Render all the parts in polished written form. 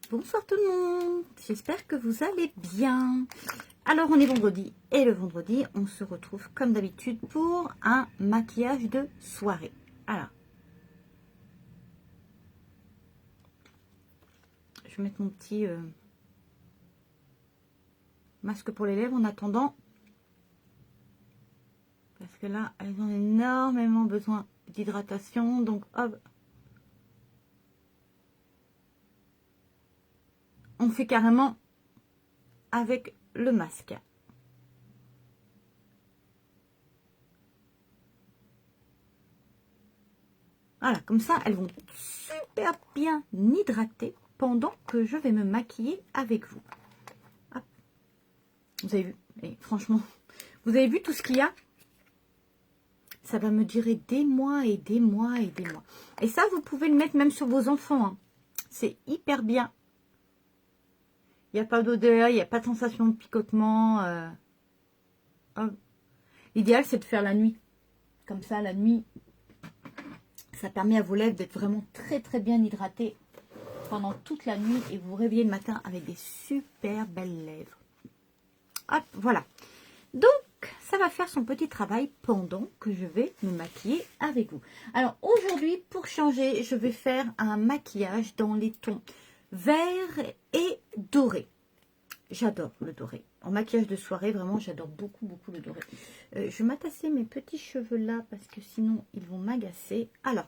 Bonsoir tout le monde, j'espère que vous allez bien. Alors on est vendredi et le vendredi on se retrouve comme d'habitude pour un maquillage de soirée. Alors, je vais mettre mon petit masque pour les lèvres en attendant. Parce que là elles ont énormément besoin d'hydratation, donc hop. On fait carrément avec le masque. Voilà, comme ça, elles vont super bien hydrater pendant que je vais me maquiller avec vous. Hop. Vous avez vu, et franchement, vous avez vu tout ce qu'il y a? Ça va me durer des mois et des mois et des mois. Et ça, vous pouvez le mettre même sur vos enfants. Hein. C'est hyper bien. Il n'y a pas d'odeur, il n'y a pas de sensation de picotement. L'idéal, c'est de faire la nuit. Comme ça, la nuit, ça permet à vos lèvres d'être vraiment très très bien hydratées pendant toute la nuit. Et vous vous réveillez le matin avec des super belles lèvres. Hop, voilà. Donc, ça va faire son petit travail pendant que je vais me maquiller avec vous. Alors, aujourd'hui, pour changer, je vais faire un maquillage dans les tons vert et doré. J'adore le doré. En maquillage de soirée, vraiment, j'adore beaucoup, beaucoup le doré. Je vais m'attasser mes petits cheveux là parce que sinon, ils vont m'agacer. Alors,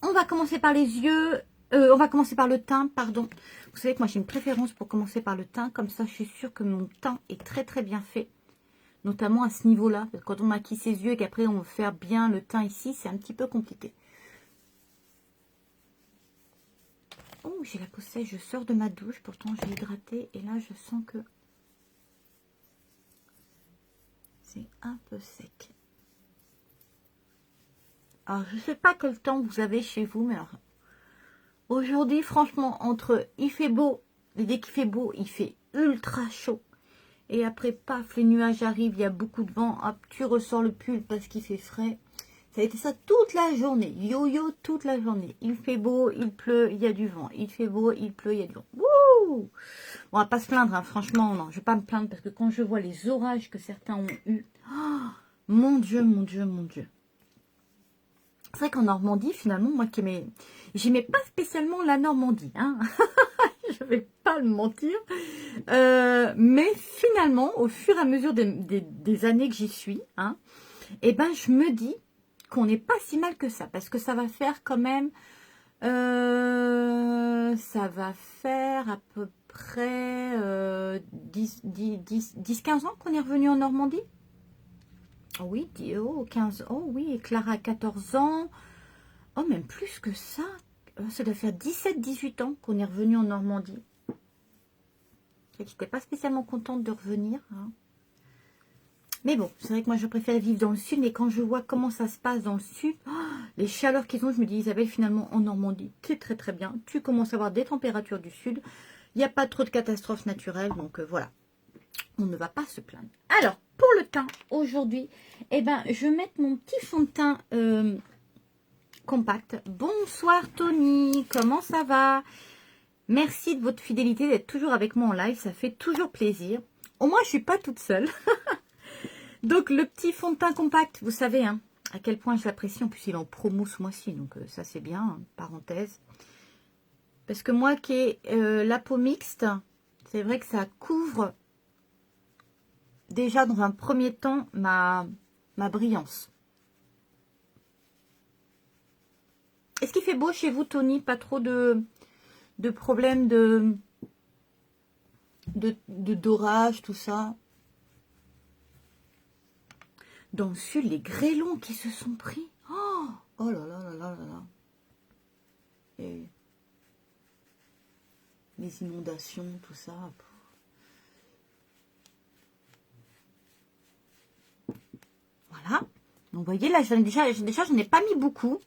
on va commencer par les yeux. On va commencer par le teint, pardon. Vous savez que moi, j'ai une préférence pour commencer par le teint. Comme ça, je suis sûre que mon teint est très, très bien fait. Notamment à ce niveau-là. Quand on maquille ses yeux et qu'après, on veut faire bien le teint ici, c'est un petit peu compliqué. Oh, j'ai la peau sèche, je sors de ma douche, pourtant j'ai hydraté et là je sens que c'est un peu sec. Alors je sais pas quel temps vous avez chez vous, mais alors aujourd'hui franchement entre il fait beau, et dès qu'il fait beau il fait ultra chaud et après paf les nuages arrivent, il y a beaucoup de vent, hop tu ressors le pull parce qu'il fait frais. Ça a été ça toute la journée, yo-yo toute la journée. Il fait beau, il pleut, il y a du vent. Il fait beau, il pleut, il y a du vent. Wouh! On va pas se plaindre, hein. Franchement, non, je vais pas me plaindre parce que quand je vois les orages que certains ont eu, oh, mon Dieu, mon Dieu, mon Dieu. C'est vrai qu'en Normandie, finalement, moi qui j'aimais pas spécialement la Normandie, hein. Je vais pas le mentir. Mais finalement, au fur et à mesure des années que j'y suis, hein, et ben je me dis qu'on n'est pas si mal que ça, parce que ça va faire quand même, ça va faire à peu près 10-15 ans qu'on est revenu en Normandie. Oui, 15 ans, oui, et Clara a 14 ans, oh même plus que ça, ça doit faire 17-18 ans qu'on est revenu en Normandie. Je n'étais pas spécialement contente de revenir, hein. Mais bon, c'est vrai que moi, je préfère vivre dans le sud. Mais quand je vois comment ça se passe dans le sud, oh, les chaleurs qu'ils ont, je me dis, Isabelle, finalement, en Normandie, c'est très, très bien. Tu commences à avoir des températures du sud. Il n'y a pas trop de catastrophes naturelles. Donc, voilà. On ne va pas se plaindre. Alors, pour le teint, aujourd'hui, eh ben, je vais mettre mon petit fond de teint compact. Bonsoir, Tony. Comment ça va? Merci de votre fidélité, d'être toujours avec moi en live. Ça fait toujours plaisir. Au moins, je ne suis pas toute seule. Donc, le petit fond de teint compact, vous savez hein, à quel point je l'apprécie. En plus, il est en promo ce mois-ci, donc ça, c'est bien, hein, parenthèse. Parce que moi qui ai la peau mixte, c'est vrai que ça couvre déjà dans un premier temps ma brillance. Est-ce qu'il fait beau chez vous, Tony? Pas trop de problèmes d'orage, tout ça? Dans le sud, les grêlons qui se sont pris. Oh, oh là là là là là là. Et les inondations, tout ça. Voilà. Donc, vous voyez, là, déjà j'en ai pas mis beaucoup.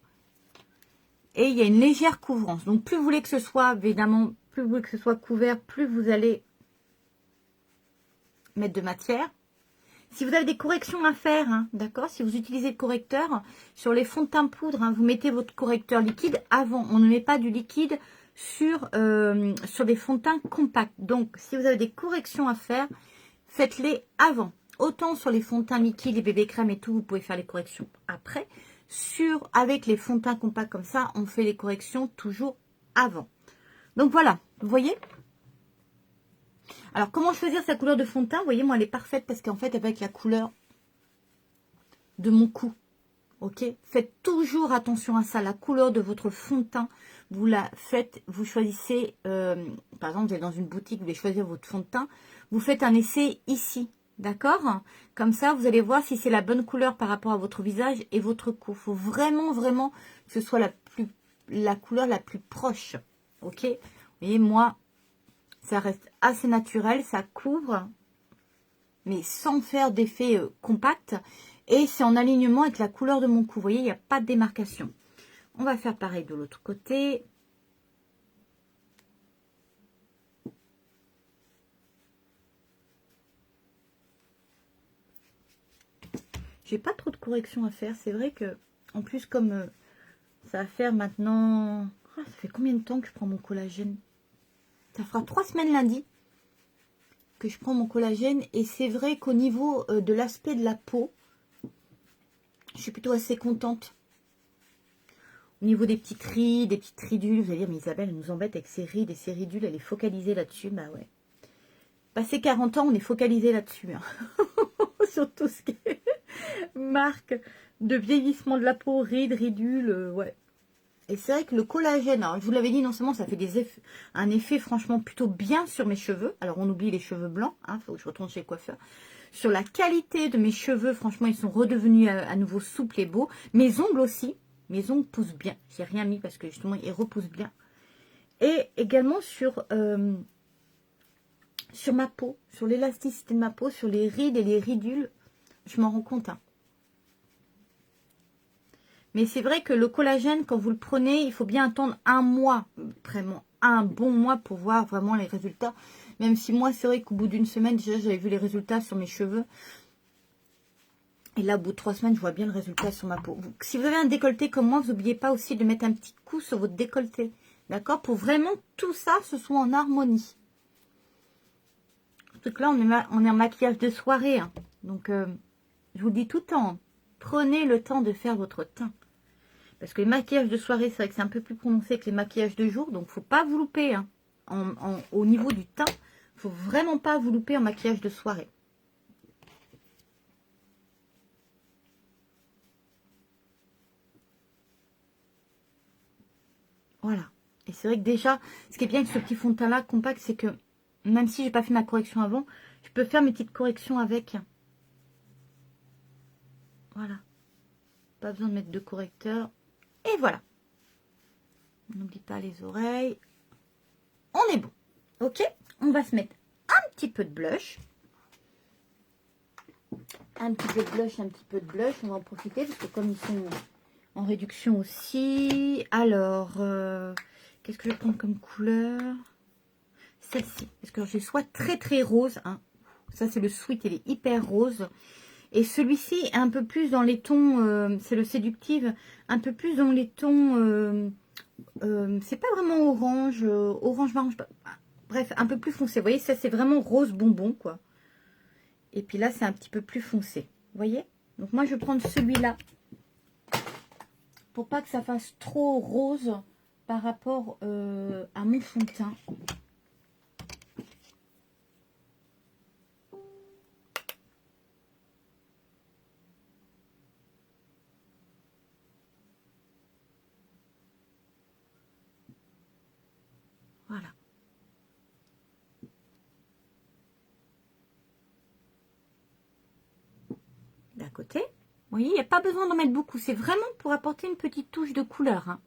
Et il y a une légère couvrance. Donc, plus vous voulez que ce soit, évidemment, plus vous voulez que ce soit couvert, plus vous allez mettre de matière. Si vous avez des corrections à faire, hein, d'accord, si vous utilisez le correcteur, sur les fonds de teint poudre, hein, vous mettez votre correcteur liquide avant. On ne met pas du liquide sur des fonds de teint compacts. Donc, si vous avez des corrections à faire, faites-les avant. Autant sur les fonds de teint Mickey, les bébés crèmes et tout, vous pouvez faire les corrections après. Avec les fonds de teint compacts comme ça, on fait les corrections toujours avant. Donc voilà, vous voyez? Alors, comment choisir sa couleur de fond de teint? Vous voyez, moi, elle est parfaite parce qu'en fait, avec la couleur de mon cou. Ok, faites toujours attention à ça. La couleur de votre fond de teint, vous la faites, vous choisissez, par exemple, vous êtes dans une boutique, vous voulez choisir votre fond de teint, vous faites un essai ici, d'accord? Comme ça, vous allez voir si c'est la bonne couleur par rapport à votre visage et votre cou. Il faut vraiment, vraiment que ce soit la couleur la plus proche, ok? Vous voyez, moi, ça reste assez naturel, ça couvre, mais sans faire d'effet compact. Et c'est en alignement avec la couleur de mon cou. Vous voyez, il n'y a pas de démarcation. On va faire pareil de l'autre côté. J'ai pas trop de corrections à faire. C'est vrai que, en plus, comme ça va faire maintenant... ça fait combien de temps que je prends mon collagène? Ça fera 3 semaines lundi que je prends mon collagène. Et c'est vrai qu'au niveau de l'aspect de la peau, je suis plutôt assez contente. Au niveau des petites rides, des petites ridules, vous allez dire, mais Isabelle, elle nous embête avec ses rides et ses ridules, elle est focalisée là-dessus. Bah ouais. Passé 40 ans, on est focalisé là-dessus. Hein. Sur tout ce qui est marque de vieillissement de la peau, rides, ridules, ouais. Et c'est vrai que le collagène, alors je vous l'avais dit, non seulement ça fait un effet franchement plutôt bien sur mes cheveux. Alors on oublie les cheveux blancs, il faut que je retourne chez le coiffeur. Sur la qualité de mes cheveux, franchement, ils sont redevenus à nouveau souples et beaux. Mes ongles aussi. Mes ongles poussent bien. J'ai rien mis parce que justement, ils repoussent bien. Et également sur ma peau, sur l'élasticité de ma peau, sur les rides et les ridules. Je m'en rends compte. Hein. Mais c'est vrai que le collagène, quand vous le prenez, il faut bien attendre un mois. Vraiment, un bon mois pour voir vraiment les résultats. Même si moi, c'est vrai qu'au bout d'une semaine, déjà, j'avais vu les résultats sur mes cheveux. Et là, au bout de 3 semaines, je vois bien le résultat sur ma peau. Si vous avez un décolleté comme moi, vous n'oubliez pas aussi de mettre un petit coup sur votre décolleté. D'accord? Pour vraiment tout ça, ce soit en harmonie. Surtout que là, on est en maquillage de soirée. Hein. Donc, je vous dis tout le temps, hein, prenez le temps de faire votre teint. Parce que les maquillages de soirée, c'est vrai que c'est un peu plus prononcé que les maquillages de jour. Donc, il ne faut pas vous louper. Hein. Au niveau du teint, il ne faut vraiment pas vous louper en maquillage de soirée. Voilà. Et c'est vrai que déjà, ce qui est bien avec ce petit fond de teint là compact, c'est que même si j'ai pas fait ma correction avant, je peux faire mes petites corrections avec. Voilà. Pas besoin de mettre de correcteur. Et voilà. On n'oublie pas les oreilles. On est bon. Ok. On va se mettre un petit peu de blush. Un petit peu de blush, un petit peu de blush. On va en profiter parce que comme ils sont en réduction aussi. Alors, qu'est-ce que je vais prendre comme couleur? Celle-ci. Parce que j'ai soit très très rose. Hein. Ça, c'est le Sweet. Il est hyper rose. Et celui-ci est un peu plus dans les tons, c'est le séductive, un peu plus dans les tons, c'est pas vraiment orange, orange marron, bref, un peu plus foncé. Vous voyez, ça c'est vraiment rose bonbon, quoi. Et puis là, c'est un petit peu plus foncé. Vous voyez? Donc moi, je vais prendre celui-là pour pas que ça fasse trop rose par rapport à mon fond de teint. Voilà. D'à côté. Vous voyez, il n'y a pas besoin d'en mettre beaucoup. C'est vraiment pour apporter une petite touche de couleur. Hein.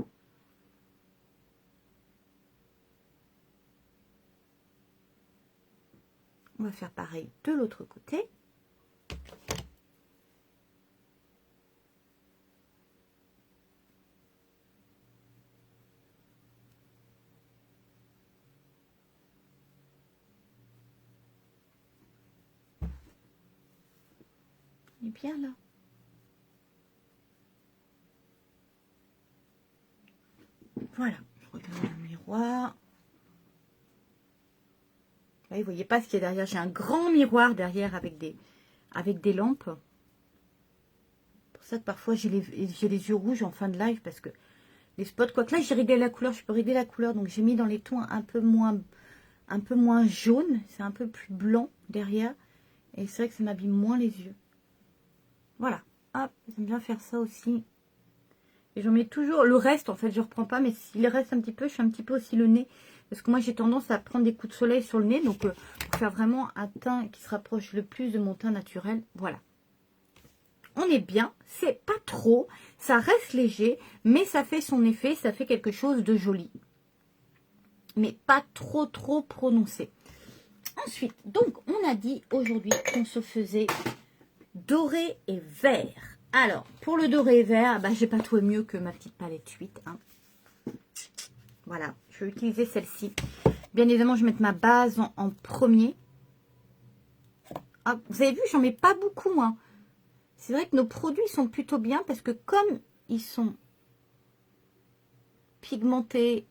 On va faire pareil de l'autre côté. On est bien là. Voilà. Je regarde le miroir. miroir. Là, vous voyez pas ce qu'il y a derrière. J'ai un grand miroir derrière avec des lampes. C'est pour ça que parfois j'ai les yeux rouges en fin de live parce que les spots, quoique là j'ai réglé la couleur, je peux régler la couleur, donc j'ai mis dans les tons un peu moins jaune, c'est un peu plus blanc derrière, et c'est vrai que ça m'abîme moins les yeux. Voilà, hop, j'aime bien faire ça aussi. Et j'en mets toujours, le reste en fait je reprends pas, mais s'il reste un petit peu, je fais un petit peu aussi le nez, parce que moi j'ai tendance à prendre des coups de soleil sur le nez, donc pour faire vraiment un teint qui se rapproche le plus de mon teint naturel, voilà. On est bien, c'est pas trop, ça reste léger, mais ça fait son effet, ça fait quelque chose de joli. Mais pas trop prononcé. Ensuite, donc on a dit aujourd'hui qu'on se faisait doré et vert. Alors, pour le doré et vert, bah, j'ai pas trouvé mieux que ma petite palette 8. Hein. Voilà, je vais utiliser celle-ci. Bien évidemment, je vais mettre ma base en premier. Ah, vous avez vu, j'en mets pas beaucoup, hein. C'est vrai que nos produits sont plutôt bien parce que comme ils sont pigmentés,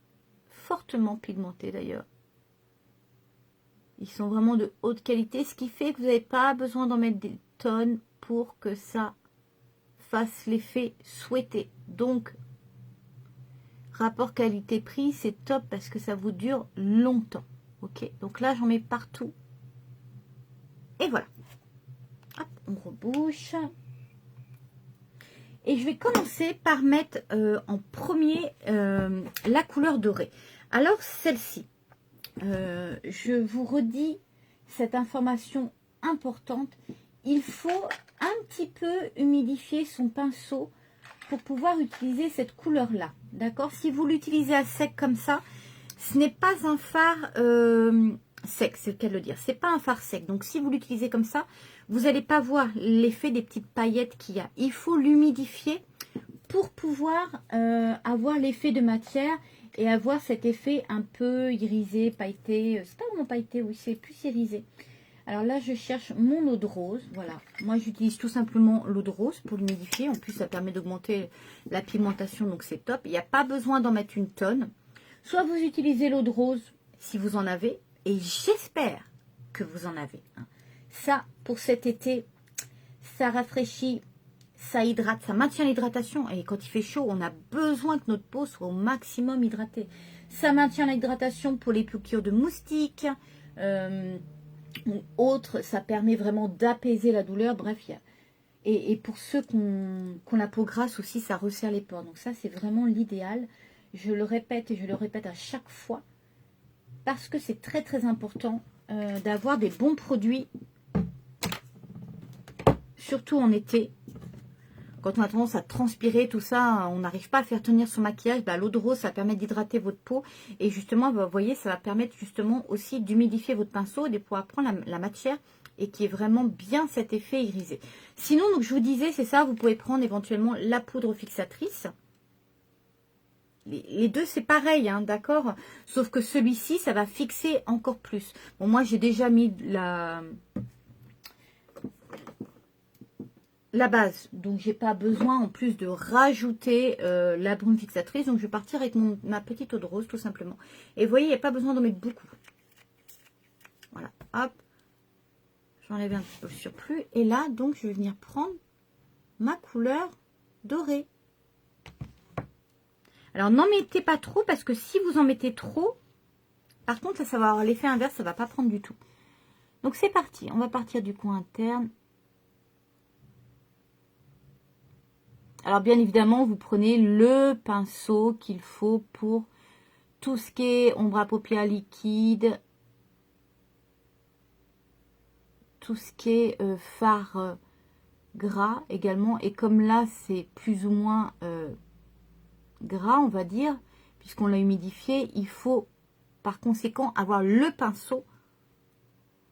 fortement pigmentés d'ailleurs, ils sont vraiment de haute qualité, ce qui fait que vous n'avez pas besoin d'en mettre des tonnes pour que ça fasse l'effet souhaité. Donc, rapport qualité-prix, c'est top parce que ça vous dure longtemps. Ok, donc là, j'en mets partout. Et voilà. Hop, on rebouche. Et je vais commencer par mettre en premier la couleur dorée. Alors, celle-ci, je vous redis cette information importante. Il faut un petit peu humidifier son pinceau pour pouvoir utiliser cette couleur-là. D'accord? Si vous l'utilisez à sec comme ça, ce n'est pas un fard sec, c'est le cas de le dire. C'est pas un fard sec. Donc, si vous l'utilisez comme ça, vous n'allez pas voir l'effet des petites paillettes qu'il y a. Il faut l'humidifier pour pouvoir avoir l'effet de matière et avoir cet effet un peu irisé, pailleté. C'est pas vraiment pailleté, oui, c'est plus irisé. Alors là, je cherche mon eau de rose. Voilà, moi j'utilise tout simplement l'eau de rose pour l'humidifier. En plus, ça permet d'augmenter la pigmentation, donc c'est top. Il n'y a pas besoin d'en mettre une tonne. Soit vous utilisez l'eau de rose si vous en avez, et j'espère que vous en avez. Hein. Ça, pour cet été, ça rafraîchit, ça hydrate, ça maintient l'hydratation. Et quand il fait chaud, on a besoin que notre peau soit au maximum hydratée. Ça maintient l'hydratation pour les piqûres de moustiques ou autres. Ça permet vraiment d'apaiser la douleur. Bref, il y a... Et pour ceux qui ont la peau grasse aussi, ça resserre les pores. Donc ça, c'est vraiment l'idéal. Je le répète et je le répète à chaque fois. Parce que c'est très important d'avoir des bons produits. Surtout en été. Quand on a tendance à transpirer, tout ça, on n'arrive pas à faire tenir son maquillage. Bah, l'eau de rose, ça permet d'hydrater votre peau. Et justement, bah, vous voyez, ça va permettre justement aussi d'humidifier votre pinceau et de pouvoir prendre la matière et qui est vraiment bien cet effet irisé. Sinon, donc je vous disais, c'est ça, vous pouvez prendre éventuellement la poudre fixatrice. Les deux, c'est pareil, hein, d'accord? Sauf que celui-ci, ça va fixer encore plus. Bon, moi, j'ai déjà mis la base, donc j'ai pas besoin en plus de rajouter la brume fixatrice, donc je vais partir avec ma petite eau de rose tout simplement. Et vous voyez, il n'y a pas besoin d'en mettre beaucoup. Voilà, hop, j'enlève un petit peu le surplus, et là donc je vais venir prendre ma couleur dorée. Alors n'en mettez pas trop, parce que si vous en mettez trop, par contre ça va avoir l'effet inverse, ça va pas prendre du tout. Donc c'est parti, on va partir du coin interne. Alors, bien évidemment, vous prenez le pinceau qu'il faut pour tout ce qui est ombre à paupières liquide, tout ce qui est fard gras également. Et comme là, c'est plus ou moins gras, on va dire, puisqu'on l'a humidifié, il faut par conséquent avoir le pinceau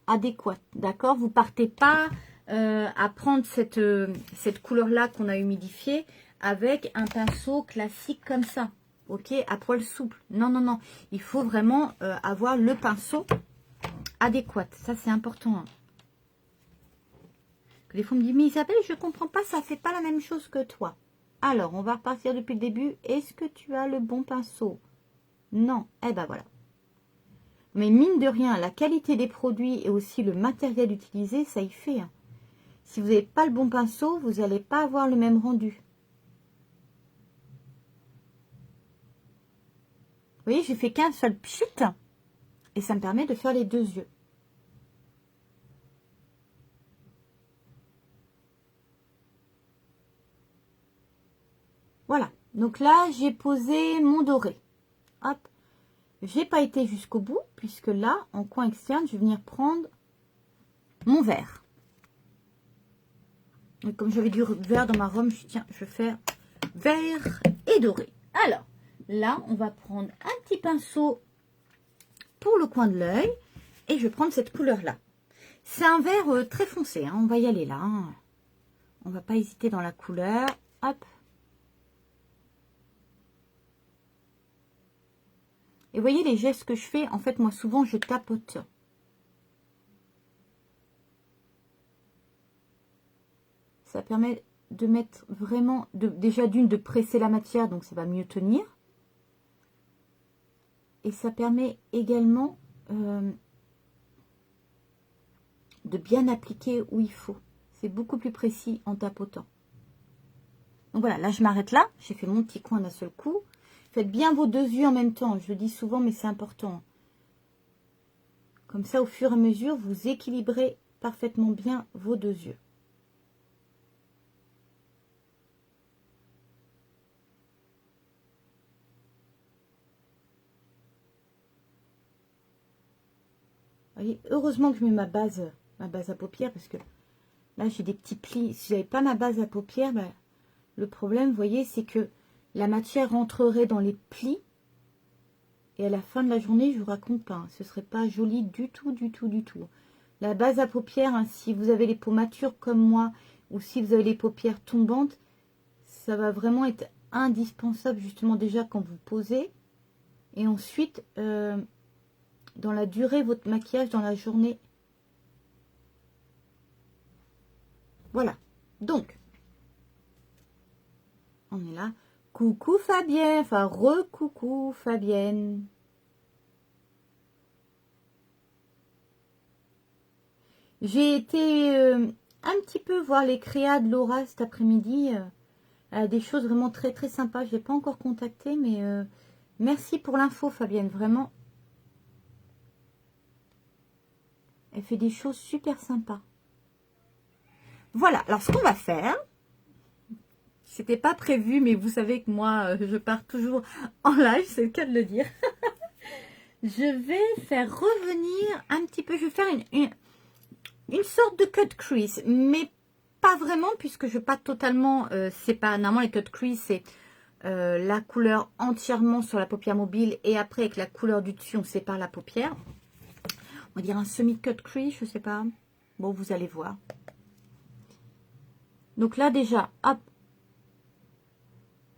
adéquat. D'accord? Vous partez pas... à prendre cette couleur-là qu'on a humidifiée avec un pinceau classique comme ça, ok, à poil souple. Non, non, non. Il faut vraiment avoir le pinceau adéquat. Ça, c'est important. Hein. Des fois, on me dit, mais Isabelle, je comprends pas, ça fait pas la même chose que toi. Alors, on va repartir depuis le début. Est-ce que tu as le bon pinceau? Non. Eh ben voilà. Mais mine de rien, la qualité des produits et aussi le matériel utilisé, ça y fait. Hein. Si vous n'avez pas le bon pinceau, vous n'allez pas avoir le même rendu. Vous voyez, j'ai fait qu'un seul pchit et ça me permet de faire les deux yeux. Voilà. Donc là, j'ai posé mon doré. Hop. J'ai pas été jusqu'au bout puisque là, en coin externe, je vais venir prendre mon vert. Et comme j'avais du vert dans ma robe, je vais faire vert et doré. Alors, là, on va prendre un petit pinceau pour le coin de l'œil et je vais prendre cette couleur-là. C'est un vert très foncé, hein. On va y aller là. Hein. On va pas hésiter dans la couleur. Hop. Et vous voyez les gestes que je fais, en fait, moi, souvent, je tapote. Ça permet de mettre vraiment, déjà d'une, de presser la matière, donc ça va mieux tenir. Et ça permet également de bien appliquer où il faut. C'est beaucoup plus précis en tapotant. Donc voilà, là, je m'arrête là. J'ai fait mon petit coin d'un seul coup. Faites bien vos deux yeux en même temps. Je le dis souvent, mais c'est important. Comme ça, au fur et à mesure, vous équilibrez parfaitement bien vos deux yeux. Voyez, heureusement que je mets ma base à paupières, parce que là, j'ai des petits plis. Si je n'avais pas ma base à paupières, ben, le problème, vous voyez, c'est que la matière rentrerait dans les plis. Et à la fin de la journée, je vous raconte pas, hein, ce serait pas joli du tout, du tout, du tout. La base à paupières, hein, si vous avez les peaux matures comme moi, ou si vous avez les paupières tombantes, ça va vraiment être indispensable justement déjà quand vous posez. Et ensuite, dans la durée, votre maquillage dans la journée. Voilà. Donc, on est là. Coucou Fabienne, enfin re-coucou Fabienne. J'ai été un petit peu voir les créas de Laura cet après-midi. Elle a des choses vraiment très très sympas. Je ne l'ai pas encore contactée, mais merci pour l'info Fabienne, vraiment. Elle fait des choses super sympas. Voilà, alors ce qu'on va faire, c'était pas prévu, mais vous savez que moi, je pars toujours en live, c'est le cas de le dire. Je vais faire revenir un petit peu, je vais faire une sorte de cut crease, mais pas vraiment, puisque je pas totalement, c'est pas, normalement les cut crease, c'est la couleur entièrement sur la paupière mobile, et après avec la couleur du dessus, on sépare la paupière. On va dire un semi-cut crease, je sais pas. Bon, vous allez voir. Donc là déjà, hop,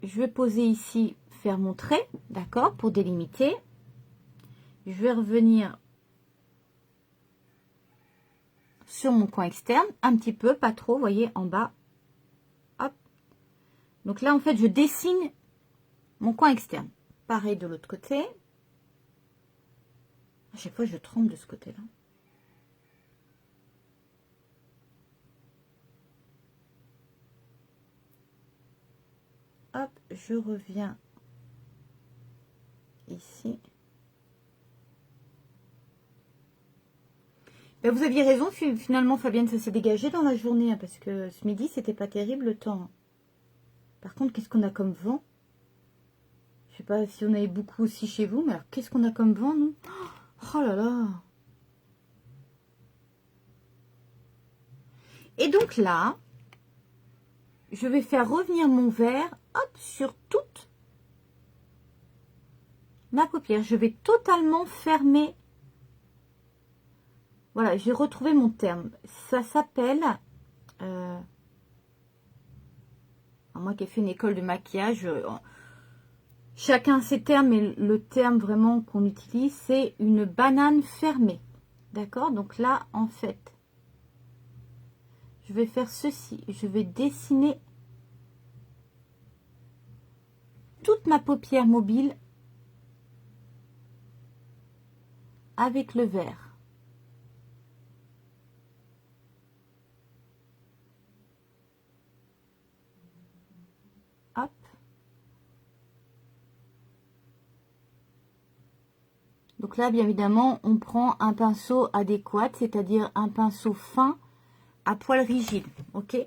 je vais poser ici, faire mon trait, d'accord, pour délimiter. Je vais revenir sur mon coin externe, un petit peu, pas trop, vous voyez, en bas. Hop. Donc là, en fait, je dessine mon coin externe. Pareil de l'autre côté. À chaque fois, je tremble de ce côté-là. Hop, je reviens ici. Ben, vous aviez raison, finalement, Fabienne, ça s'est dégagé dans la journée, hein, parce que ce midi, c'était pas terrible le temps. Par contre, qu'est-ce qu'on a comme vent? Je sais pas si on avait beaucoup aussi chez vous, mais alors qu'est-ce qu'on a comme vent, nous? Oh là là! Et donc là, je vais faire revenir mon verre, hop, sur toute ma paupière. Je vais totalement fermer. Voilà, j'ai retrouvé mon terme. Ça s'appelle... moi qui ai fait une école de maquillage, chacun ses termes, mais le terme vraiment qu'on utilise, c'est une banane fermée. D'accord? Donc là, en fait, je vais faire ceci. Je vais dessiner toute ma paupière mobile avec le vert. Hop. Donc là, bien évidemment, on prend un pinceau adéquat, c'est-à-dire un pinceau fin à poil rigide. Ok?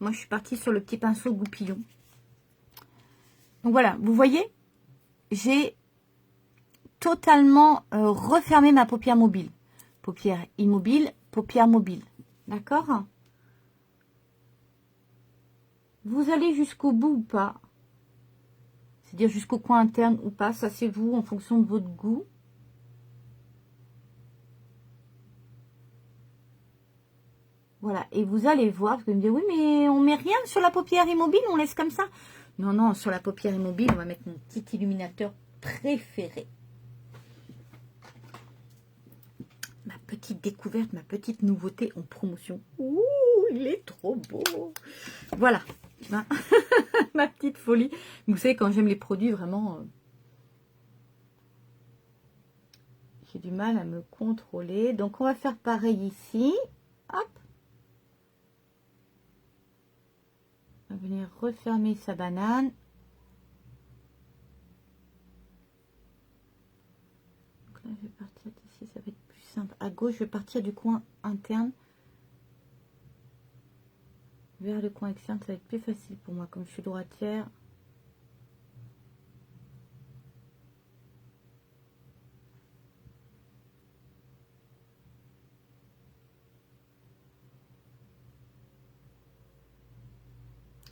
Moi, je suis partie sur le petit pinceau goupillon. Donc voilà, vous voyez, j'ai totalement refermé ma paupière mobile. Paupière immobile, paupière mobile. D'accord? Vous allez jusqu'au bout ou pas? C'est-à-dire jusqu'au coin interne ou pas? Ça, c'est vous, en fonction de votre goût. Voilà, et vous allez voir, parce que vous me dites, oui, mais on met rien sur la paupière immobile, on laisse comme ça. Non, non, sur la paupière immobile, on va mettre mon petit illuminateur préféré. Ma petite découverte, ma petite nouveauté en promotion. Ouh, il est trop beau. Voilà, ma petite folie. Vous savez, quand j'aime les produits, vraiment, j'ai du mal à me contrôler. Donc, on va faire pareil ici. Hop. On va venir refermer sa banane. Donc là, je vais partir d'ici, ça va être plus simple. À gauche, je vais partir du coin interne vers le coin externe. Ça va être plus facile pour moi, comme je suis droitière.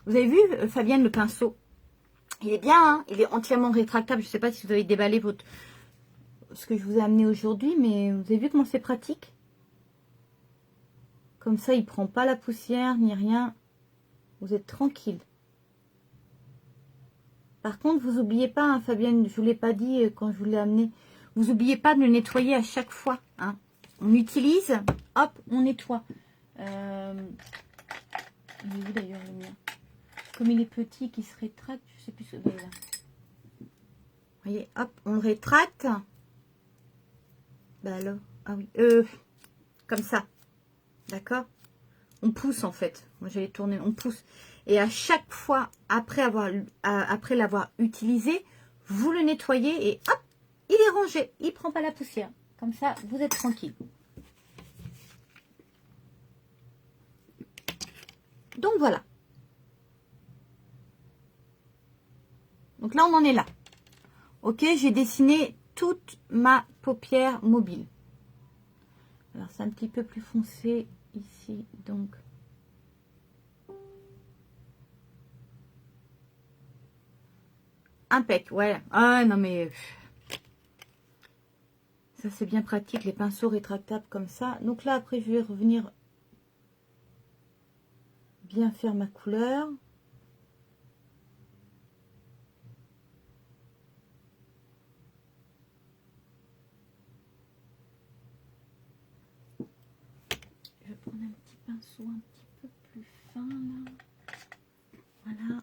Vous avez vu, Fabienne, le pinceau? Il est bien, hein, il est entièrement rétractable. Je ne sais pas si vous avez déballé ce que je vous ai amené aujourd'hui, mais vous avez vu comment c'est pratique? Comme ça, il ne prend pas la poussière ni rien. Vous êtes tranquille. Par contre, vous n'oubliez pas, hein, Fabienne, je ne vous l'ai pas dit quand je vous l'ai amené, vous n'oubliez pas de le nettoyer à chaque fois. Hein. On utilise, hop, on nettoie. Il est où d'ailleurs le mien? Comme il est petit, qui se rétracte, je sais plus ce que c'est là. Vous voyez, hop, on le rétracte. Bah alors, ah oui, comme ça, d'accord? On pousse en fait. Moi j'allais tourner, on pousse. Et à chaque fois, après l'avoir utilisé, vous le nettoyez et hop, il est rangé. Il ne prend pas la poussière. Comme ça, vous êtes tranquille. Donc voilà. Donc là, on en est là. Ok, j'ai dessiné toute ma paupière mobile. Alors, c'est un petit peu plus foncé ici, donc. Impec, ouais. Ah, non, mais... Ça, c'est bien pratique, les pinceaux rétractables comme ça. Donc là, après, je vais revenir bien faire ma couleur. Je vais prendre un petit pinceau un petit peu plus fin, là. Voilà.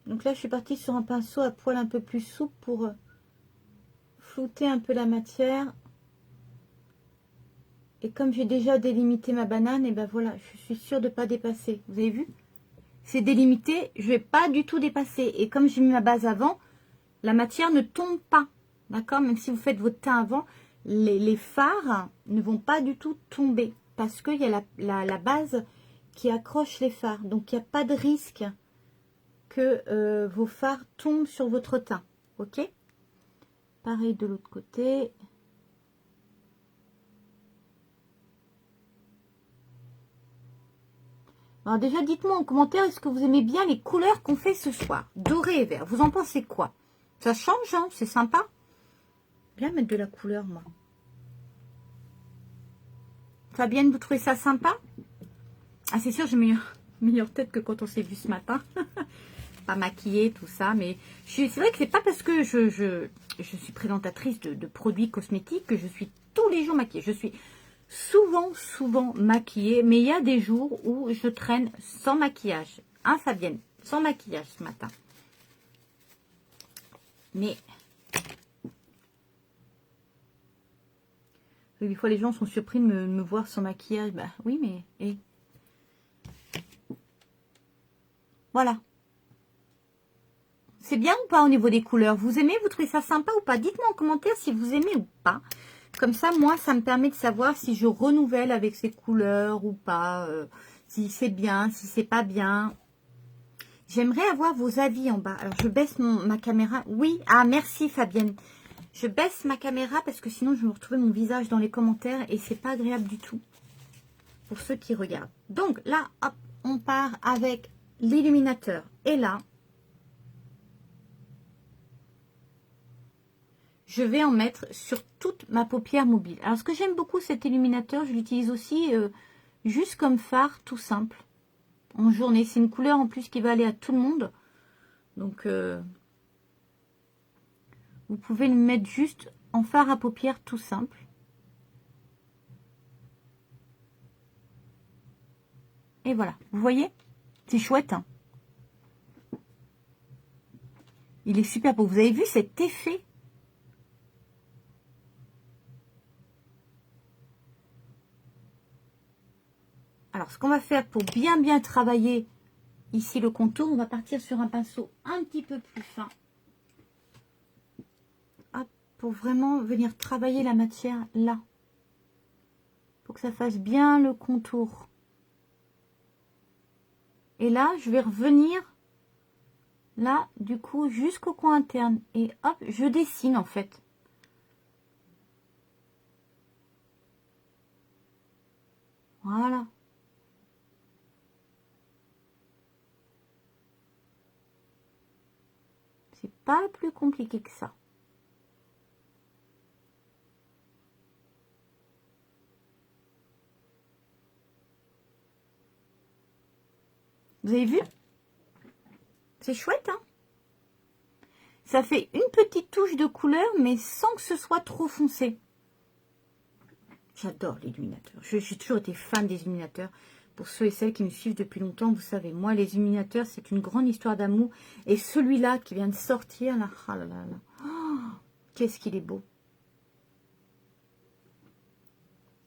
Donc là, je suis partie sur un pinceau à poil un peu plus souple pour flouter un peu la matière. Et comme j'ai déjà délimité ma banane, et ben voilà, je suis sûre de ne pas dépasser. Vous avez vu? C'est délimité, je ne vais pas du tout dépasser. Et comme j'ai mis ma base avant, la matière ne tombe pas. D'accord? Même si vous faites votre teint avant, les fards ne vont pas du tout tomber. Parce qu'il y a la base qui accroche les fards. Donc, il n'y a pas de risque que vos fards tombent sur votre teint. Ok? Pareil de l'autre côté. Alors déjà, dites-moi en commentaire, est-ce que vous aimez bien les couleurs qu'on fait ce soir? Doré et vert, vous en pensez quoi? Ça change, hein? C'est sympa. Bien mettre de la couleur, moi. Fabienne, vous trouvez ça sympa? Ah, c'est sûr, j'ai meilleure tête que quand on s'est vu ce matin. Pas maquillée, tout ça, mais c'est vrai que c'est pas parce que je suis présentatrice de produits cosmétiques que je suis tous les jours maquillée. Je suis souvent maquillée, mais il y a des jours où je traîne sans maquillage. hein Fabienne? Sans maquillage ce matin. Mais... des fois, les gens sont surpris de me voir sans maquillage. Bah oui, mais... Et... Voilà. C'est bien ou pas au niveau des couleurs? Vous aimez? Vous trouvez ça sympa ou pas? Dites-moi en commentaire si vous aimez ou pas. Comme ça, moi, ça me permet de savoir si je renouvelle avec ces couleurs ou pas. Si c'est bien, si c'est pas bien. J'aimerais avoir vos avis en bas. Alors, je baisse ma caméra. Oui. Ah, merci Fabienne. Je baisse ma caméra parce que sinon, je vais me retrouver mon visage dans les commentaires et c'est pas agréable du tout pour ceux qui regardent. Donc, là, hop, on part avec l'illuminateur. Et là, je vais en mettre sur toute ma paupière mobile. Alors, ce que j'aime beaucoup, cet illuminateur, je l'utilise aussi juste comme phare, tout simple, en journée. C'est une couleur en plus qui va aller à tout le monde. Donc, vous pouvez le mettre juste en fard à paupières, tout simple. Et voilà, vous voyez? C'est chouette, hein? Il est super beau. Vous avez vu cet effet? Alors, ce qu'on va faire pour bien travailler ici le contour, on va partir sur un pinceau un petit peu plus fin. Hop, pour vraiment venir travailler la matière là. Pour que ça fasse bien le contour. Et là, je vais revenir là, du coup, jusqu'au coin interne. Et hop, je dessine en fait. Voilà. C'est pas plus compliqué que ça. Vous avez vu? C'est chouette, hein? Ça fait une petite touche de couleur, mais sans que ce soit trop foncé. J'adore l'illuminateur. J'ai toujours été fan des illuminateurs. Pour ceux et celles qui me suivent depuis longtemps, vous savez, moi, les illuminateurs, c'est une grande histoire d'amour. Et celui-là qui vient de sortir, là, oh là là là. Oh, qu'est-ce qu'il est beau.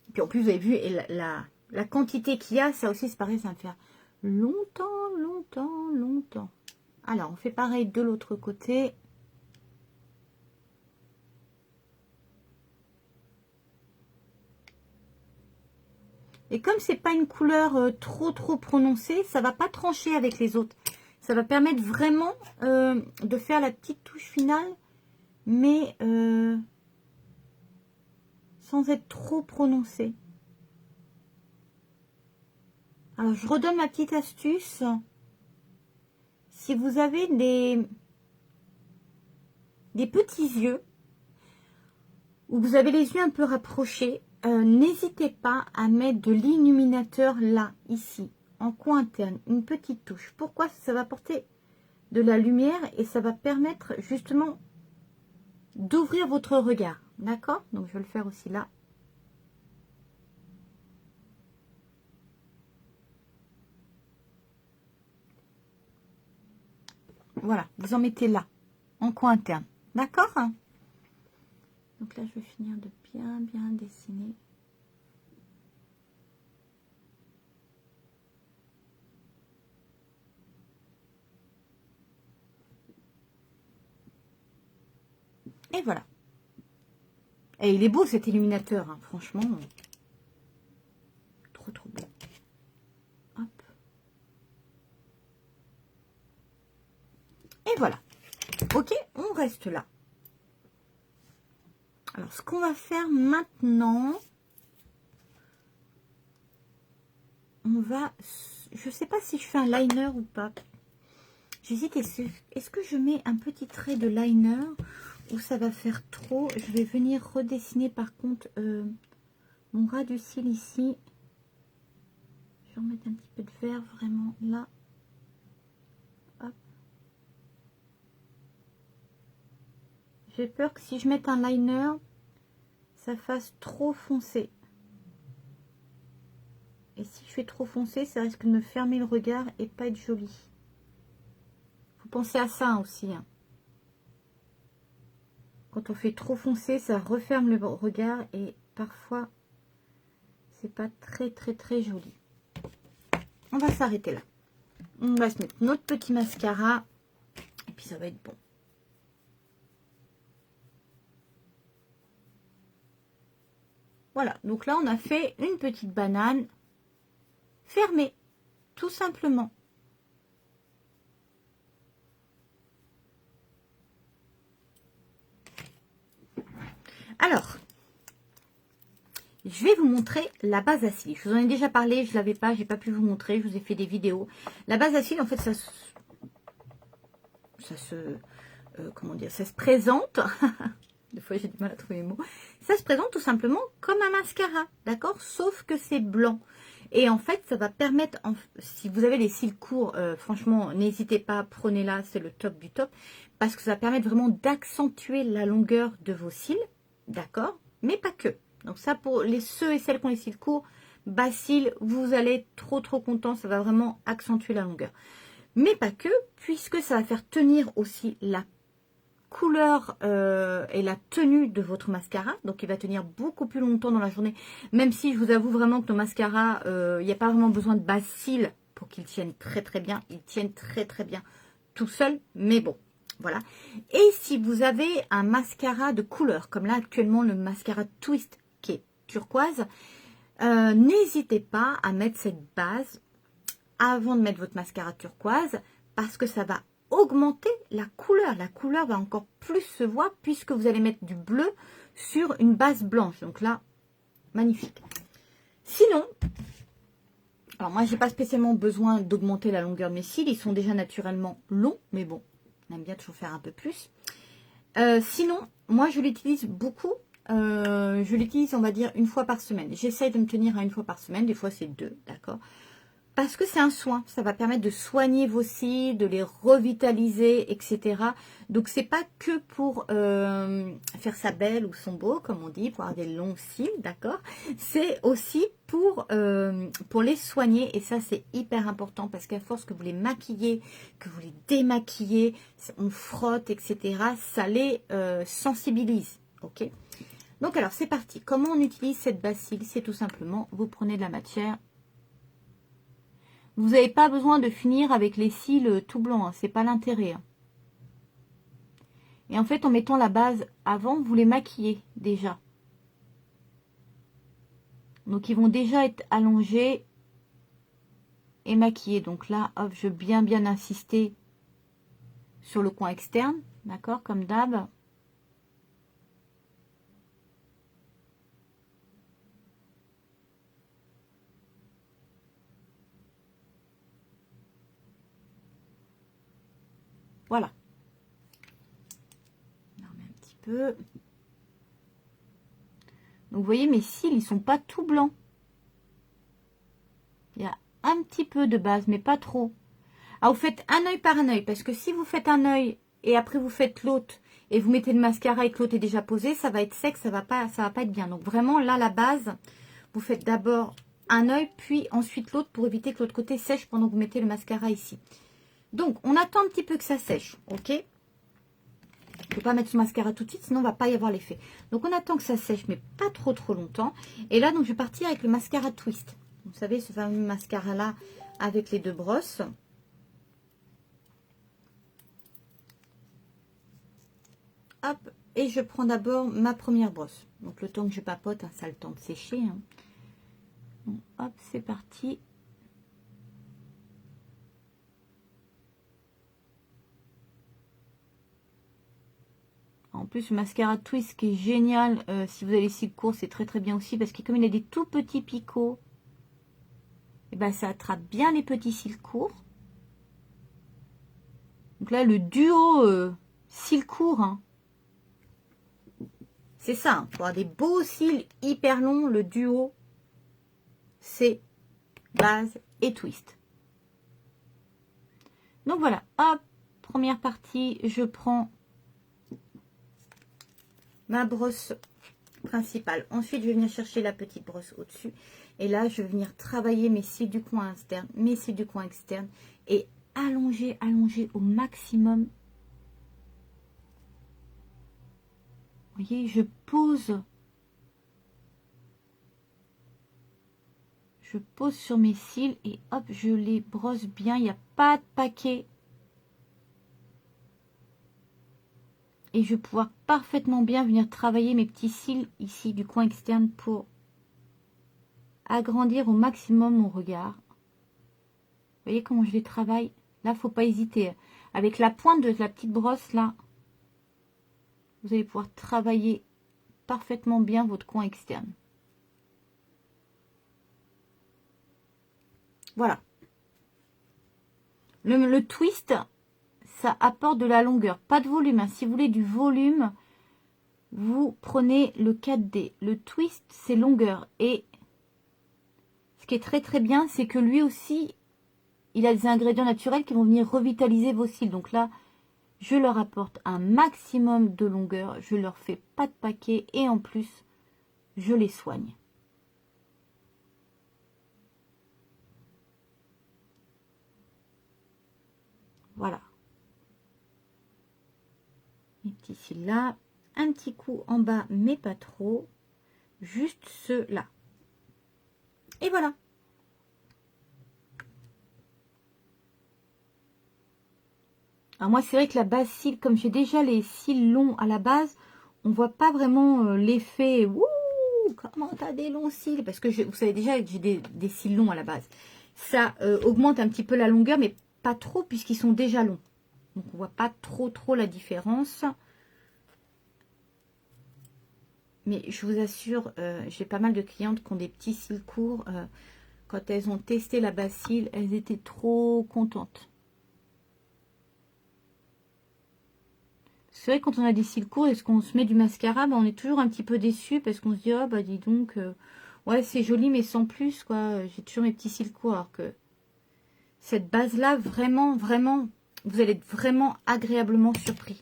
Et puis en plus, vous avez vu, et la quantité qu'il y a, ça aussi, c'est pareil, ça va me faire longtemps. Alors, on fait pareil de l'autre côté. Et comme c'est pas une couleur trop prononcée, ça va pas trancher avec les autres. Ça va permettre vraiment de faire la petite touche finale, mais sans être trop prononcé. Alors, je redonne ma petite astuce. Si vous avez des petits yeux, ou vous avez les yeux un peu rapprochés, n'hésitez pas à mettre de l'illuminateur là, ici, en coin interne, une petite touche. Pourquoi? Ça va apporter de la lumière et ça va permettre justement d'ouvrir votre regard. D'accord? Donc, je vais le faire aussi là. Voilà, vous en mettez là, en coin interne. D'accord? Donc là, je vais finir de bien dessiner. Et voilà. Et il est beau cet illuminateur, hein, franchement. Trop beau. Hop. Et voilà. Ok, on reste là. Alors, ce qu'on va faire maintenant, on va... Je sais pas si je fais un liner ou pas. J'hésite. Est-ce que je mets un petit trait de liner ou ça va faire trop? Je vais venir redessiner par contre mon ras du cil ici. Je vais remettre un petit peu de vert vraiment là. Hop. J'ai peur que si je mette un liner, ça fasse trop foncé. Et si je fais trop foncé, ça risque de me fermer le regard et pas être joli. Faut penser à ça aussi. Hein. Quand on fait trop foncé, ça referme le regard et parfois, c'est pas très joli. On va s'arrêter là. On va se mettre notre petit mascara et puis ça va être bon. Voilà, donc là on a fait une petite banane fermée, tout simplement. Alors, je vais vous montrer la base à cils. Je vous en ai déjà parlé, je l'avais pas, j'ai pas pu vous montrer, je vous ai fait des vidéos. La base à cils, en fait, ça se présente. Des fois, j'ai du mal à trouver les mots. Ça se présente tout simplement comme un mascara, d'accord? Sauf que c'est blanc. Et en fait, ça va permettre, si vous avez les cils courts, franchement, n'hésitez pas, prenez-la, c'est le top du top. Parce que ça va permettre vraiment d'accentuer la longueur de vos cils, d'accord? Mais pas que. Donc ça, pour ceux et celles qui ont les cils courts, bas cils, vous allez être trop content. Ça va vraiment accentuer la longueur. Mais pas que, puisque ça va faire tenir aussi la couleur et la tenue de votre mascara. Donc, il va tenir beaucoup plus longtemps dans la journée. Même si je vous avoue vraiment que nos mascaras, il n'y a pas vraiment besoin de base cils pour qu'ils tiennent très bien. Ils tiennent très bien tout seuls. Mais bon, voilà. Et si vous avez un mascara de couleur, comme là actuellement le mascara Twist qui est turquoise, n'hésitez pas à mettre cette base avant de mettre votre mascara turquoise parce que ça va augmenter la couleur. La couleur va encore plus se voir puisque vous allez mettre du bleu sur une base blanche. Donc là, magnifique. Sinon, alors moi, j'ai pas spécialement besoin d'augmenter la longueur de mes cils. Ils sont déjà naturellement longs, mais bon, on aime bien toujours faire un peu plus. Sinon, moi, je l'utilise beaucoup. Je l'utilise, on va dire, une fois par semaine. J'essaye de me tenir à une fois par semaine. Des fois, c'est 2, d'accord ? Parce que c'est un soin, ça va permettre de soigner vos cils, de les revitaliser, etc. Donc, c'est pas que pour faire sa belle ou son beau, comme on dit, pour avoir des longs cils, d'accord? C'est aussi pour les soigner. Et ça, c'est hyper important parce qu'à force que vous les maquillez, que vous les démaquillez, on frotte, etc., ça les sensibilise, ok? Donc, alors, c'est parti. Comment on utilise cette base cils? C'est tout simplement, vous prenez de la matière. Vous n'avez pas besoin de finir avec les cils tout blancs, hein, c'est pas l'intérêt. Hein. Et en fait, en mettant la base avant, vous les maquillez déjà. Donc, ils vont déjà être allongés et maquillés. Donc là, hop, je veux bien insister sur le coin externe, d'accord, comme d'hab. Voilà. On remet un petit peu. Donc, vous voyez, mes cils, ils sont pas tout blancs. Il y a un petit peu de base, mais pas trop. Ah, vous faites un œil par un œil, parce que si vous faites un œil et après vous faites l'autre et vous mettez le mascara et que l'autre est déjà posé, ça va être sec, ça va pas être bien. Donc vraiment, là, la base, vous faites d'abord un œil, puis ensuite l'autre pour éviter que l'autre côté sèche pendant que vous mettez le mascara ici. Donc, on attend un petit peu que ça sèche, ok? Il ne faut pas mettre ce mascara tout de suite, sinon on ne va pas y avoir l'effet. Donc, on attend que ça sèche, mais pas trop longtemps. Et là, donc, je vais partir avec le mascara Twist. Vous savez, ce fameux mascara-là avec les deux brosses. Hop, et je prends d'abord ma première brosse. Donc, le temps que je papote, hein, ça a le temps de sécher. Hein. Donc, hop, c'est parti. En plus, le mascara Twist qui est génial, si vous avez les cils courts, c'est très bien aussi parce que comme il a des tout petits picots, et ben ça attrape bien les petits cils courts. Donc là, le duo cils courts, hein, c'est ça. Hein, pour avoir des beaux cils hyper longs, le duo, c'est base et twist. Donc voilà, hop, première partie, je prends ma brosse principale. Ensuite, je vais venir chercher la petite brosse au-dessus. Et là, je vais venir travailler mes cils du coin interne, mes cils du coin externe et allonger, allonger au maximum. Vous voyez, je pose. Je pose sur mes cils et hop, je les brosse bien. Il n'y a pas de paquet. Et je vais pouvoir parfaitement bien venir travailler mes petits cils ici du coin externe pour agrandir au maximum mon regard. Vous voyez comment je les travaille? Là, faut pas hésiter. Avec la pointe de la petite brosse là, vous allez pouvoir travailler parfaitement bien votre coin externe. Voilà. Le twist, ça apporte de la longueur, pas de volume. Hein. Si vous voulez du volume, vous prenez le 4D. Le twist, c'est longueur. Et ce qui est très très bien, c'est que lui aussi, il a des ingrédients naturels qui vont venir revitaliser vos cils. Donc là, je leur apporte un maximum de longueur. Je leur fais pas de paquet. Et en plus, je les soigne. Voilà. Mes petits cils là. Un petit coup en bas, mais pas trop. Juste ceux-là. Et voilà. Alors moi, c'est vrai que la base cils, comme j'ai déjà les cils longs à la base, on voit pas vraiment l'effet. Wouh, comment t'as des longs cils? Parce que vous savez déjà que j'ai des cils longs à la base. Ça augmente un petit peu la longueur, mais pas trop puisqu'ils sont déjà longs. Donc on voit pas trop la différence. Mais je vous assure, j'ai pas mal de clientes qui ont des petits cils courts. Quand elles ont testé la base cils, elles étaient trop contentes. C'est vrai, quand on a des cils courts, est-ce qu'on se met du mascara, on est toujours un petit peu déçu parce qu'on se dit, oh bah dis donc, ouais c'est joli mais sans plus quoi, j'ai toujours mes petits cils courts. Alors que cette base-là, vraiment, vous allez être vraiment agréablement surpris.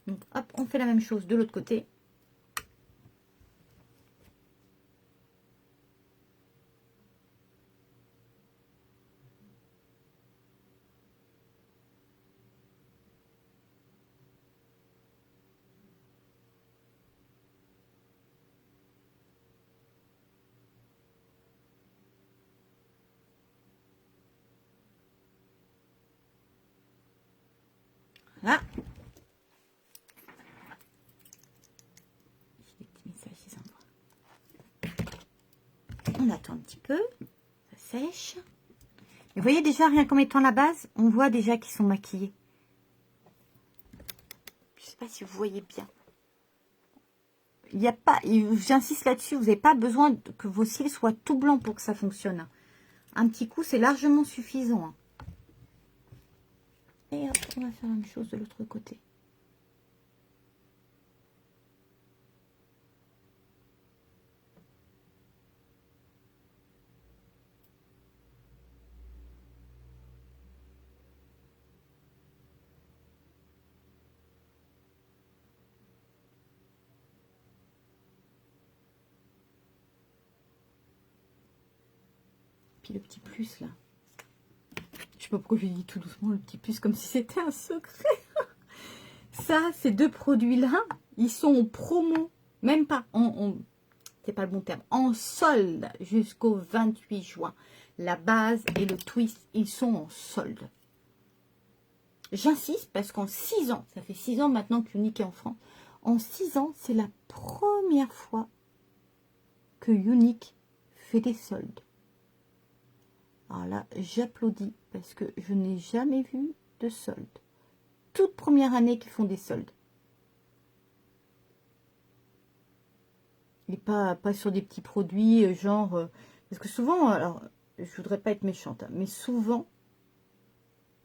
Donc hop, on fait la même chose de l'autre côté. Voilà. J'ai des petits messages qui s'envoient. On attend un petit peu. Ça sèche. Et vous voyez déjà, rien qu'en mettant la base, on voit déjà qu'ils sont maquillés. Je ne sais pas si vous voyez bien. Il n'y a pas, j'insiste là-dessus, vous n'avez pas besoin que vos cils soient tout blancs pour que ça fonctionne. Un petit coup, c'est largement suffisant. Et hop, on va faire la même chose de l'autre côté. Puis le petit plus là. Je sais pas pourquoi je dis tout doucement le petit plus comme si c'était un secret. Ça, ces deux produits-là, ils sont en promo. Même pas, c'est pas le bon terme, en solde jusqu'au 28 juin. La base et le twist, ils sont en solde. J'insiste parce qu'en 6 ans, ça fait 6 ans maintenant que Younique est en France. En 6 ans, c'est la première fois que Younique fait des soldes. Alors là, j'applaudis parce que je n'ai jamais vu de soldes. Toute première année qu'ils font des soldes. Et pas sur des petits produits genre... parce que souvent, alors, je voudrais pas être méchante, mais souvent,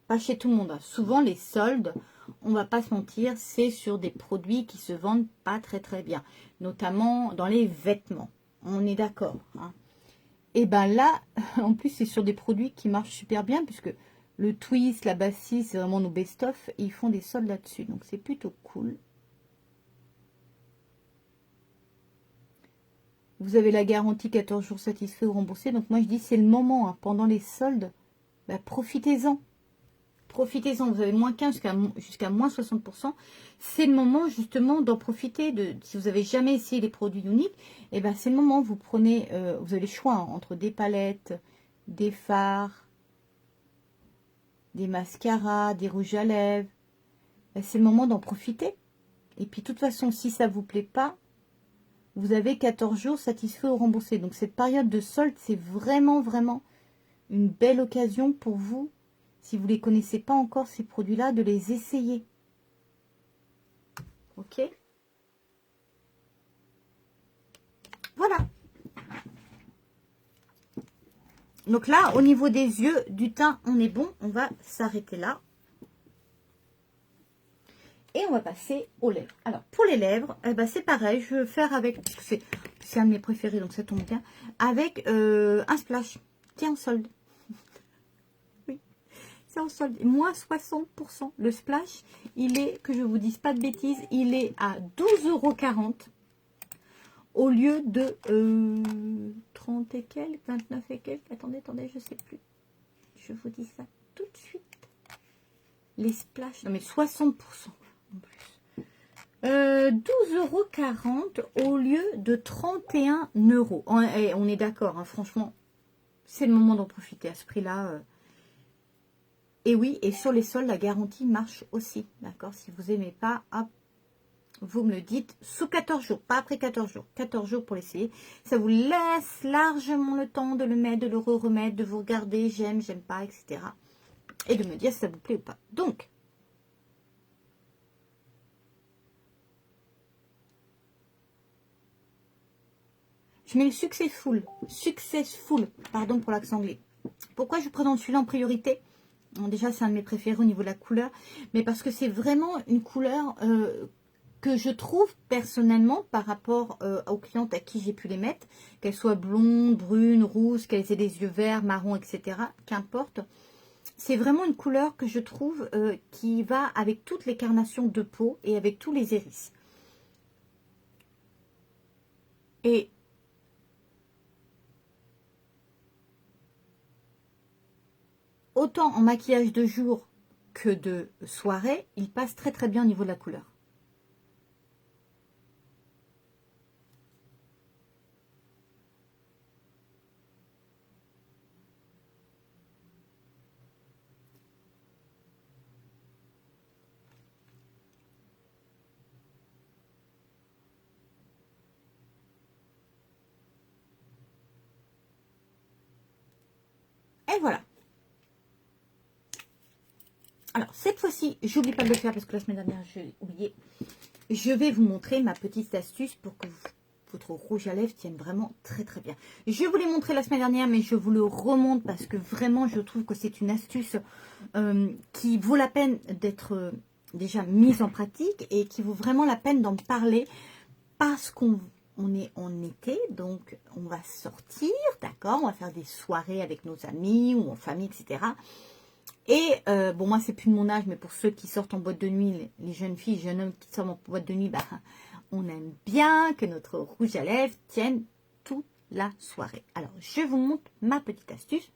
pas chez tout le monde, souvent les soldes, on va pas se mentir, c'est sur des produits qui se vendent pas très bien. Notamment dans les vêtements. On est d'accord. Hein. Et ben là, en plus, c'est sur des produits qui marchent super bien, puisque le twist, la bassie, c'est vraiment nos best-of, et ils font des soldes là-dessus. Donc c'est plutôt cool. Vous avez la garantie 14 jours satisfaits ou remboursés. Donc moi je dis c'est le moment, hein, pendant les soldes, bah, profitez-en. Profitez-en, vous avez moins 15 jusqu'à moins 60%. C'est le moment justement d'en profiter. Si vous n'avez jamais essayé les produits uniques, et ben c'est le moment, vous prenez, vous avez le choix, hein, entre des palettes, des fards, des mascaras, des rouges à lèvres. Ben, c'est le moment d'en profiter. Et puis de toute façon, si ça ne vous plaît pas, vous avez 14 jours satisfaits ou remboursés. Donc cette période de solde, c'est vraiment, vraiment une belle occasion pour vous, si vous ne les connaissez pas encore, ces produits-là, de les essayer. Ok? Voilà. Donc là, au niveau des yeux, du teint, on est bon. On va s'arrêter là. Et on va passer aux lèvres. Alors, pour les lèvres, eh ben, c'est pareil. Je vais faire avec, parce que c'est un de mes préférés, donc ça tombe bien, avec un splash qui est en solde. Oui, c'est en solde. Moins 60%. Le splash, il est, que je vous dise pas de bêtises, il est à 12,40 € au lieu de 30 et quelques, 29 et quelques. Attendez, je sais plus. Je vous dis ça tout de suite. Les splash, non mais 60% en plus. 12,40 € au lieu de 31 €. On est d'accord, hein, franchement, c'est le moment d'en profiter à ce prix-là. Et oui, et sur les soldes, la garantie marche aussi. D'accord? Si vous n'aimez pas, hop, vous me le dites sous 14 jours, pas après 14 jours. 14 jours pour l'essayer. Ça vous laisse largement le temps de le mettre, de le remettre, de vous regarder, j'aime pas, etc. Et de me dire si ça vous plaît ou pas. Donc, je mets le successful, pardon pour l'accent anglais. Pourquoi je présente celui-là en priorité? Bon, déjà, c'est un de mes préférés au niveau de la couleur, mais parce que c'est vraiment une couleur que je trouve personnellement par rapport aux clientes à qui j'ai pu les mettre, qu'elles soient blondes, brunes, rousses, qu'elles aient des yeux verts, marrons, etc. Qu'importe. C'est vraiment une couleur que je trouve qui va avec toutes les carnations de peau et avec tous les iris. Et autant en maquillage de jour que de soirée, il passe très très bien au niveau de la couleur. Et voilà. Alors, cette fois-ci, j'oublie pas de le faire parce que la semaine dernière, j'ai oublié. Je vais vous montrer ma petite astuce pour que votre rouge à lèvres tienne vraiment très très bien. Je vous l'ai montré la semaine dernière, mais je vous le remonte parce que vraiment, je trouve que c'est une astuce qui vaut la peine d'être déjà mise en pratique et qui vaut vraiment la peine d'en parler parce qu'on est en été, donc on va sortir, d'accord? On va faire des soirées avec nos amis ou en famille, etc. Et bon, moi c'est plus de mon âge, mais pour ceux qui sortent en boîte de nuit, les jeunes filles, jeunes hommes qui sortent en boîte de nuit, bah, on aime bien que notre rouge à lèvres tienne toute la soirée. Alors, je vous montre ma petite astuce.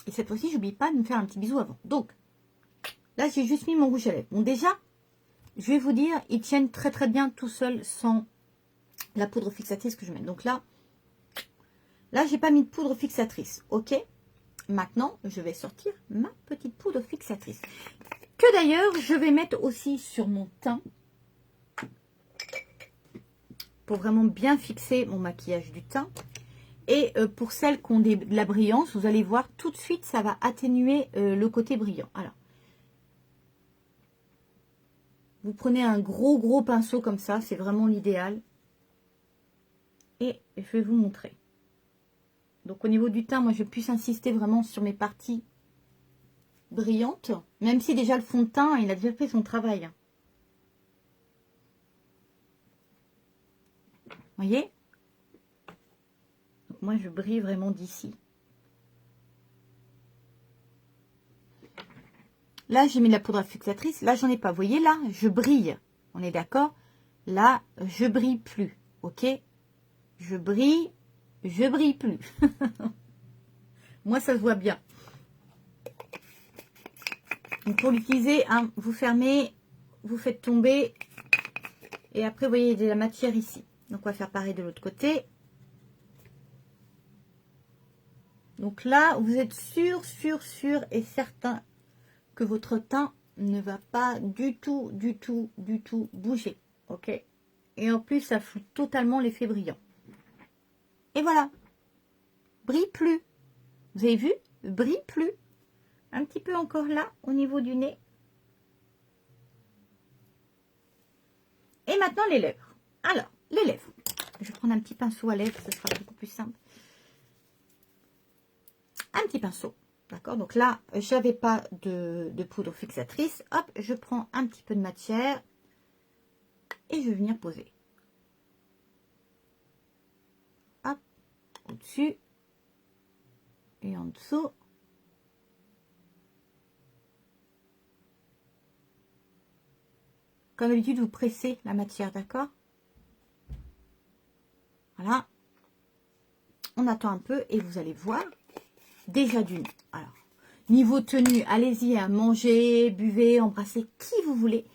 Et cette fois-ci, j'oublie pas de me faire un petit bisou avant. Donc, là, j'ai juste mis mon rouge à lèvres. Bon, déjà, je vais vous dire, ils tiennent très très bien tout seul sans la poudre fixatrice que je mets. Donc là, j'ai pas mis de poudre fixatrice, ok? Maintenant, je vais sortir ma petite poudre fixatrice. Que d'ailleurs, je vais mettre aussi sur mon teint. Pour vraiment bien fixer mon maquillage du teint. Et pour celles qui ont de la brillance, vous allez voir tout de suite, ça va atténuer le côté brillant. Alors, vous prenez un gros pinceau comme ça, c'est vraiment l'idéal. Et je vais vous montrer. Donc au niveau du teint, moi je puisse insister vraiment sur mes parties brillantes. Même si déjà le fond de teint, il a déjà fait son travail. Vous voyez? Donc moi je brille vraiment d'ici. Là j'ai mis de la poudre fixatrice. Là j'en ai pas. Vous voyez là, je brille. On est d'accord? Là je brille plus. Ok? je brille plus. Moi, ça se voit bien. Donc, pour l'utiliser, hein, vous fermez, vous faites tomber. Et après, vous voyez, il y a de la matière ici. Donc, on va faire pareil de l'autre côté. Donc là, vous êtes sûr et certain que votre teint ne va pas du tout bouger. Ok? Et en plus, ça fout totalement l'effet brillant. Et voilà. Brille plus. Vous avez vu? Brille plus. Un petit peu encore là, au niveau du nez. Et maintenant, les lèvres. Alors, les lèvres. Je vais prendre un petit pinceau à lèvres, ce sera beaucoup plus simple. Un petit pinceau. D'accord? Donc là, j'avais pas de poudre fixatrice. Hop, je prends un petit peu de matière. Et je vais venir poser. Hop, au-dessus. Et en dessous. Comme d'habitude, vous pressez la matière, d'accord? Voilà. On attend un peu et vous allez voir. Déjà d'une. Alors, niveau tenue, allez-y, à manger, buvez, embrassez qui vous voulez.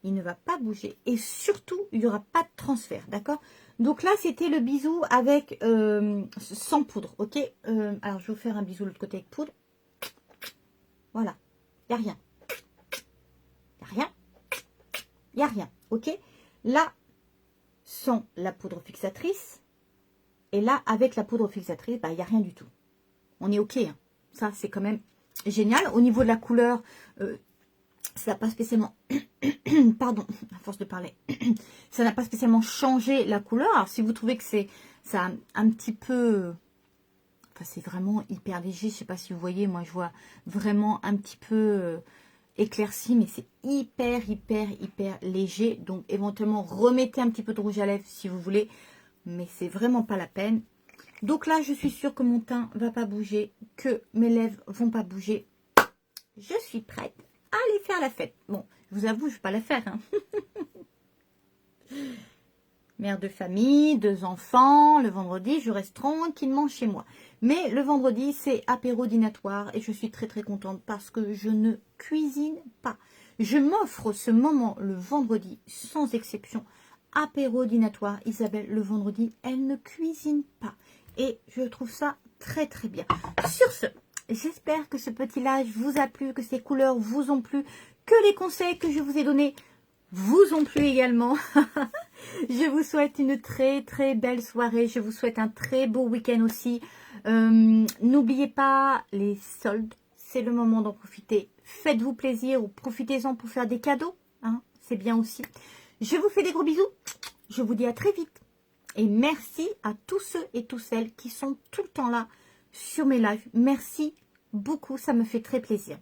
Il ne va pas bouger. Et surtout, il n'y aura pas de transfert, d'accord? Donc là, c'était le bisou avec sans poudre, ok? Alors, je vais vous faire un bisou de l'autre côté avec poudre. Voilà. Il n'y a rien. Il n'y a rien. Il n'y a rien, ok? Là, sans la poudre fixatrice. Et là, avec la poudre fixatrice, bah, il n'y a rien du tout. On est ok. Hein. Ça, c'est quand même génial. Au niveau de la couleur, ça n'a pas spécialement... Pardon, à force de parler. Ça n'a pas spécialement changé la couleur. Alors, si vous trouvez que ça a un petit peu... Enfin, c'est vraiment hyper léger. Je ne sais pas si vous voyez. Moi, je vois vraiment un petit peu éclairci. Mais c'est hyper léger. Donc, éventuellement, remettez un petit peu de rouge à lèvres si vous voulez. Mais c'est vraiment pas la peine. Donc là, je suis sûre que mon teint va pas bouger, que mes lèvres vont pas bouger. Je suis prête à aller faire la fête. Bon, je vous avoue, je ne vais pas la faire. Hein. Mère de famille, 2 enfants, le vendredi, je reste tranquillement chez moi. Mais le vendredi, c'est apéro dînatoire et je suis très contente parce que je ne cuisine pas. Je m'offre ce moment le vendredi, sans exception. Apéro dînatoire, Isabelle, le vendredi, elle ne cuisine pas. Et je trouve ça très bien. Sur ce, j'espère que ce petit live vous a plu, que ces couleurs vous ont plu, que les conseils que je vous ai donnés vous ont plu également. Je vous souhaite une très belle soirée. Je vous souhaite un très beau week-end aussi. N'oubliez pas les soldes. C'est le moment d'en profiter. Faites-vous plaisir ou profitez-en pour faire des cadeaux. Hein, c'est bien aussi. Je vous fais des gros bisous. Je vous dis à très vite. Et merci à tous ceux et toutes celles qui sont tout le temps là sur mes lives. Merci beaucoup, ça me fait très plaisir.